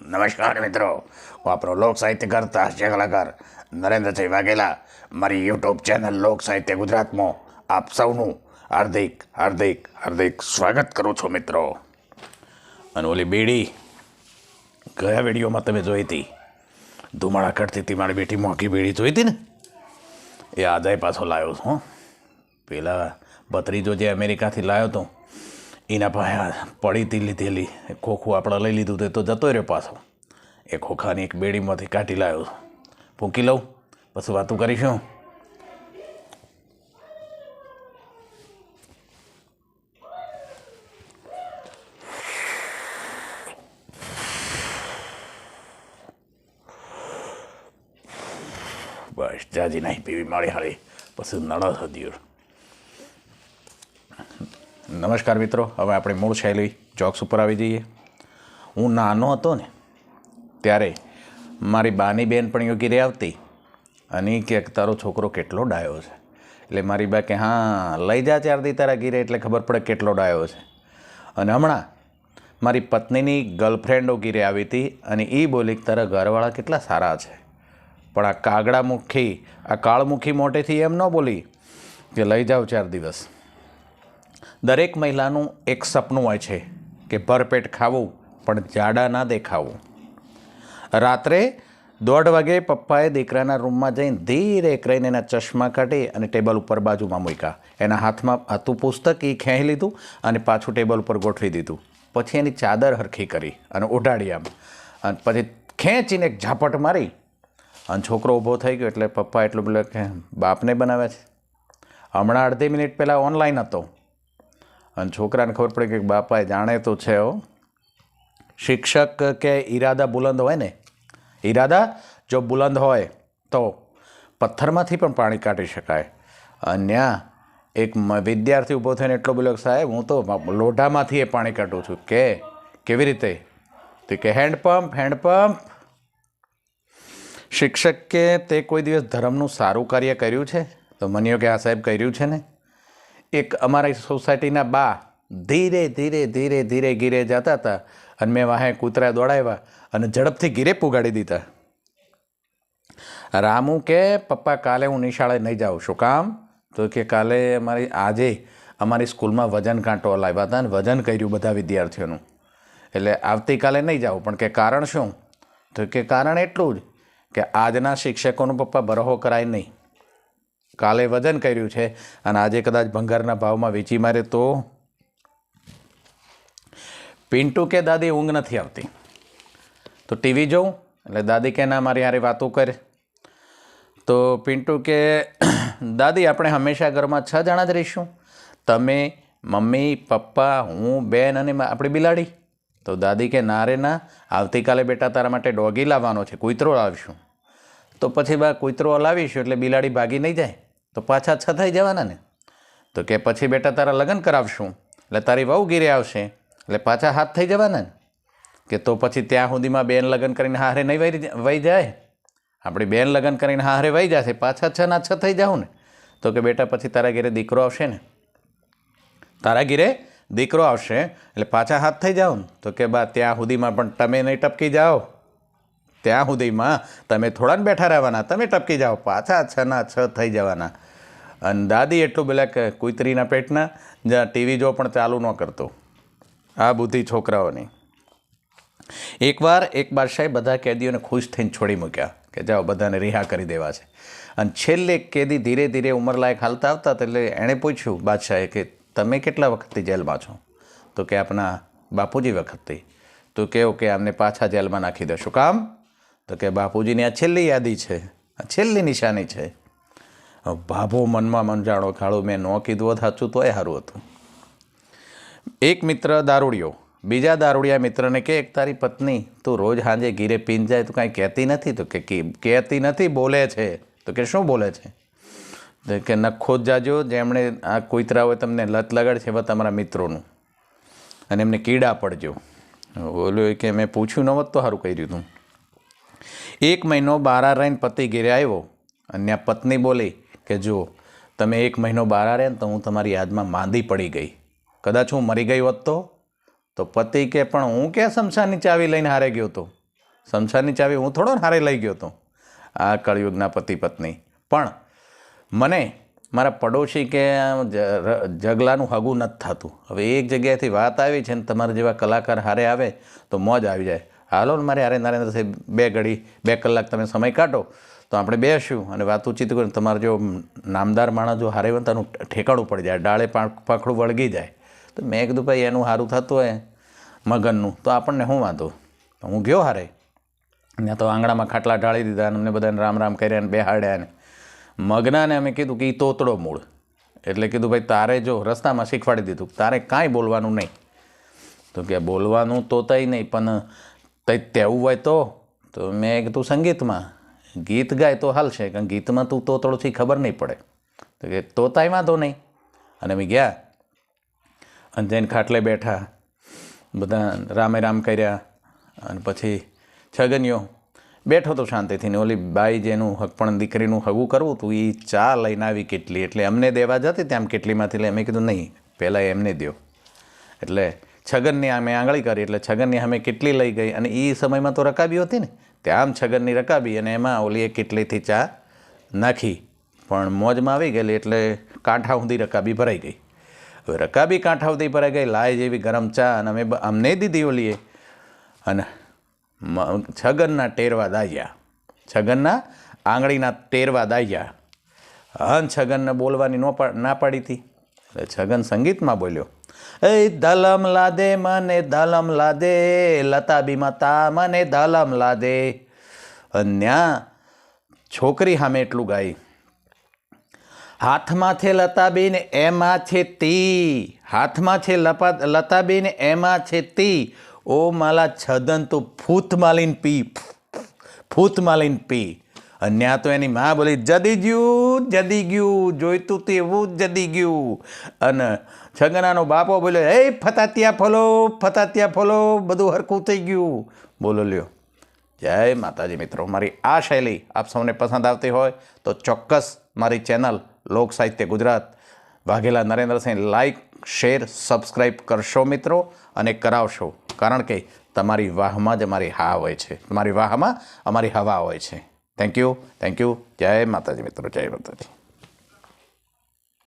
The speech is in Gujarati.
નમસ્કાર મિત્રો, હું આપણો લોક સાહિત્યકાર હાસ્ય કલાકાર નરેન્દ્રસિંહ વાઘેલા મારી યુટ્યુબ ચેનલ લોક સાહિત્ય ગુજરાતમાં આપ સૌનું હાર્દિક હાર્દિક હાર્દિક સ્વાગત કરું છું મિત્રો. અને ઓલી બેડી ગયા વિડીયોમાં તમે જોઈ હતી, ધુમાડા કરતી હતી મારી બેટી મોંઘી બેડી જોઈ હતી ને, એ આદાય પાછો લાવ્યો છું. પેલા ભત્રીજો જે અમેરિકાથી લાવ્યો હતો એના પાસે પડી હતી લીધેલી ખોખું આપણે લઈ લીધું તે તો જતો રહ્યો પાછો. એ ખોખાની એક બેડીમાંથી કાઢી લાવ્યો, ફૂંકી લઉં પછી વાતું કરીશું. બસ જાજી નહીં પીવી માળી હાળી પછી નળ થતી. નમસ્કાર મિત્રો, હવે આપણે મૂળ શૈલી જોક્સ ઉપર આવી જઈએ. હું નાનો હતો ને ત્યારે મારી બાની બેનપણીઓ ઘીરે આવતી અને કે તારો છોકરો કેટલો ડાયો છે. એટલે મારી બા કે હા લઈ જા ત્યારથી તારા ઘીરે એટલે ખબર પડે કેટલો ડાયો છે. અને હમણાં મારી પત્નીની ગર્લફ્રેન્ડો ઘીરે આવી હતી અને એ બોલી કે તારા ઘરવાળા કેટલા સારા છે. પણ આ કાગડામુખી આ કાળમુખી મોટેથી એમ ન બોલી કે લઈ જાઓ 4 દિવસ. દરેક મહિલાનું એક સપનું હોય છે કે ભરપેટ ખાવું પણ જાડા ના દેખાવું. રાત્રે 1:30 વાગે પપ્પાએ દીકરાના રૂમમાં જઈને ધીરે કરીને એના ચશ્મા કાઢી અને ટેબલ ઉપર બાજુમાં મૂક્યા. એના હાથમાં હતું પુસ્તક, એ ખેંચી લીધું અને પાછું ટેબલ ઉપર ગોઠવી દીધું. પછી એની ચાદર હરખી કરી અને ઓઢાડી આમ, અને પછી ખેંચીને એક ઝાપટ મારી અને છોકરો ઊભો થઈ ગયો. એટલે પપ્પા એટલું બોલે કે બાપને બનાવે છે, હમણાં અડધી મિનિટ પહેલાં ઓનલાઈન હતો. અને છોકરાને ખબર પડી કે બાપાએ જાણે તો છે હો. શિક્ષક કે ઈરાદા બુલંદ હોય ને, ઈરાદા જો બુલંદ હોય તો પથ્થરમાંથી પણ પાણી કાઢી શકાય. અને એક વિદ્યાર્થી ઊભો થઈને એટલો બોલ્યો કે સાહેબ હું તો લોઢામાંથી એ પાણી કાઢું છું. કે કેવી રીતે? તો કે હેન્ડપંપ હેન્ડપંપ. શિક્ષક કે તે કોઈ દિવસ ધર્મનું સારું કાર્ય કર્યું છે? તો મન્યો કે આ સાહેબ કર્યું છે ને. એક અમારી સોસાયટીના બા ધીરે ધીરે ધીરે ધીરે ગીરે જતા હતા અને મેં વાહે કૂતરા દોડાવ્યા અને ઝડપથી ગીરે પુગાડી દીધા. રામુ કે પપ્પા કાલે હું નિશાળે નહીં જાઉં. શું કામ? તો કે કાલે આજે અમારી સ્કૂલમાં વજન કાંટો લાવ્યા હતા અને વજન કર્યું બધા વિદ્યાર્થીઓનું, એટલે આવતીકાલે નહીં જાઉં. પણ કે કારણ શું? તો કે કારણ એટલું જ કે આજના શિક્ષકોનું પપ્પા બરહો કરાય નહીં. કાલે વજન કર્યું છે અને આજે કદાચ ભંગારના ભાવમાં વેચી મારે તો. પિન્ટુ કે દાદી ઊંઘ નથી આવતી તો ટીવી જોઉં. એટલે દાદી કે ના મારી હારે વાતો કરે. તો પિન્ટુ કે દાદી આપણે હંમેશા ઘરમાં 6 જણા જ રહીશું, તમે, મમ્મી, પપ્પા, હું, બેન અને આપણી બિલાડી. તો દાદી કે ના રે ના, આવતીકાલે બેટા તારા માટે ડોગી લાવવાનો છે, કૂતરો લાવીશું. તો પછી બા કૂતરો લાવીશું એટલે બિલાડી ભાગી નહીં જાય તો પાછા 6 થઈ જવાના ને. તો કે પછી બેટા તારા લગ્ન કરાવશું એટલે તારી વહુ ગીરે આવશે એટલે પાછા 7 થઈ જવાના ને. કે તો પછી ત્યાં સુધીમાં બેન લગ્ન કરીને હારે નહીં વહી જાય, આપણી બેન લગ્ન કરીને હારે વહી જશે, પાછા 6 ના 6 થઈ જાઉં ને. તો કે બેટા પછી તારા ઘેરે દીકરો આવશે ને, તારા ઘેરે દીકરો આવશે એટલે પાછા 7 થઈ જાઓ ને. તો કે બા ત્યાં સુધીમાં પણ તમે નહીં ટપકી જાઓ, ત્યાં સુધીમાં તમે થોડા ને બેઠા રહેવાના, તમે ટપકી જાઓ, પાછા 6 ના 6 થઈ જવાના. અને દાદી એટલું બોલ્યા કે કૂતરીના પેટના જ્યાં ટીવી જો પણ ચાલુ ન કરતો. આ બુદ્ધિ છોકરાઓની. એકવાર એક બાદશાહે બધા કેદીઓને ખુશ થઈને છોડી મૂક્યા કે જાઓ બધાને રિહા કરી દેવા છે. અને છેલ્લે એક કેદી ધીરે ધીરે ઉંમરલાયક હાલતા આવતા એટલે એણે પૂછ્યું બાદશાહે કે તમે કેટલા વખતથી જેલમાં છો? તો કે આપણા બાપુજી વખતથી. તો કેવું કે આમને પાછા જેલમાં નાખી દો. શું કામ? તો કે બાપુજીની આ છેલ્લી યાદી છે, આ છેલ્લી નિશાની છે. ભાભો મનમાં મંજાણો ખાડું મેં ન કીધું હોત સાચું તોય સારું હતું. એક મિત્ર દારૂડિયો બીજા દારૂડિયા મિત્રને કે એક તારી પત્ની તું રોજ સાંજે ઘીરે પીને જાય તો કાંઈ કહેતી નથી? તો કે કહેતી નથી, બોલે છે. તો કે શું બોલે છે? તો કે નખો જ જાજો જેમણે આ કૂતરાઓએ તમને લત લગાડી છે એવા તમારા મિત્રોનું, અને એમને કીડા પડજો. બોલ્યો કે મેં પૂછ્યું ન હોત તો સારું કર્યું હતું. 1 મહિનો બહાર રહીને પતિ ઘેરે આવ્યો અને ત્યાં પત્ની બોલી કે જો તમે 1 મહિનો બહાર રહ્યા ને તો હું તમારી યાદમાં માંદી પડી ગઈ, કદાચ હું મરી ગઈ હોત તો તો પતિ કે પણ હું ક્યાં શમશાનની ચાવી લઈને હારે ગયો હતો, શમશાનની ચાવી હું થોડો હારે લઈ ગયો હતો. આ કળિયુગના પતિ પત્ની. પણ મને મારા પડોશી કે જગલાનું હગું નથી થતું. હવે એક જગ્યાએથી વાત આવી છે ને તમારા જેવા કલાકાર હારે આવે તો મોજ આવી જાય. હાલો ને મારે હારે નરેન્દ્ર સાહેબ 2 કલાક તમે સમય કાઢો તો આપણે બેસશું અને વાતચીત કરીએ. તમારો જો નામદાર માણસ જો હારે હોય તેનું ઠેકાણું પડી જાય, ડાળે પાંખડું વળગી જાય. તો મેં કીધું ભાઈ એનું સારું થતું હોય મગનનું તો આપણને શું વાંધો. હું ગયો હારે, ત્યાં તો આંગણામાં ખાટલા ઢાળી દીધા અને અમને બધાને રામ રામ કર્યા ને બેહાડ્યા ને મગનાને અમે કીધું કે એ તોતડો મૂળ. એટલે કીધું ભાઈ તારે જો રસ્તામાં શીખવાડી દીધું તારે કાંઈ બોલવાનું નહીં. તો કે બોલવાનું તોતાય નહીં પણ તઈ તેવું હોય તો મેં કીધું સંગીતમાં ગીત ગાય તો હાલશે, કારણ ગીતમાં તું તોતડોથી ખબર નહીં પડે. તો કે તોતાય વાંધો નહીં. અને અમે ગયા અને જઈને ખાટલે બેઠા, બધા રામે રામ કર્યા અને પછી છગનિયો બેઠો તો શાંતિથી ને ઓલી બાઈ જેનું પણ દીકરીનું હગું કરવું હતું એ ચા લઈને આવી કેટલી, એટલે અમને દેવા જતી ત્યાં કેટલીમાંથી એટલે અમે કીધું નહીં પહેલાં એમને દો. એટલે છગનની અમે આંગળી કરી એટલે છગનની અમે કેટલી લઈ ગઈ અને એ સમયમાં તો રકાબી હતી ને ત્યાં આમ છગનની રકાબી અને એમાં ઓલી એક કેટલીથી ચા નાખી. પણ મોજમાં આવી ગયેલી એટલે કાંઠા સુધી રકાબી ભરાઈ ગઈ. હવે રકાબી કાંઠા સુધી ભરાઈ ગઈ, લાય જેવી ગરમ ચા અને અમે અમને દીધી ઓલીએ અને છગનના ટેરવા દાયા, છગનના આંગળીના ટેરવા દાયા. હન છગનને બોલવાની ના પાડી હતી એટલે છગન સંગીતમાં બોલ્યો, એ દલમ લાદે મને દલમ લાદે લતાબી માતા મને દલમ લાદે. અન્યા છોકરી સામે એટલું ગાઈ, હાથમાં છે લતાબીને એમાં છે તી, હાથમાં છે લતાબીને એમાં છે તી, ઓ માલા છદન તું ફૂત માલીને પી, ફૂત માલીને પી. અન્યા તો એની માં બોલી જદી ગયું જોઈતું તે એવું જ જદી ગયું. અને છગનાનો બાપો બોલ્યો એ ફતાત્યા ફોલો બધું હરખું થઈ ગયું. બોલો લ્યો. જય માતાજી મિત્રો, મારી આ શૈલી આપ સૌને પસંદ આવતી હોય તો ચોક્કસ મારી channel Lok Sahitya Gujarat Vaghela Narendrasinh like share subscribe કરશો મિત્રો અને કરાવશો, કારણ કે તમારી વાહમાં જ અમારી હા હોય છે, તમારી વાહમાં અમારી હવા હોય છે. Thank you. જય માતાજી મિત્રો, જય માતાજી.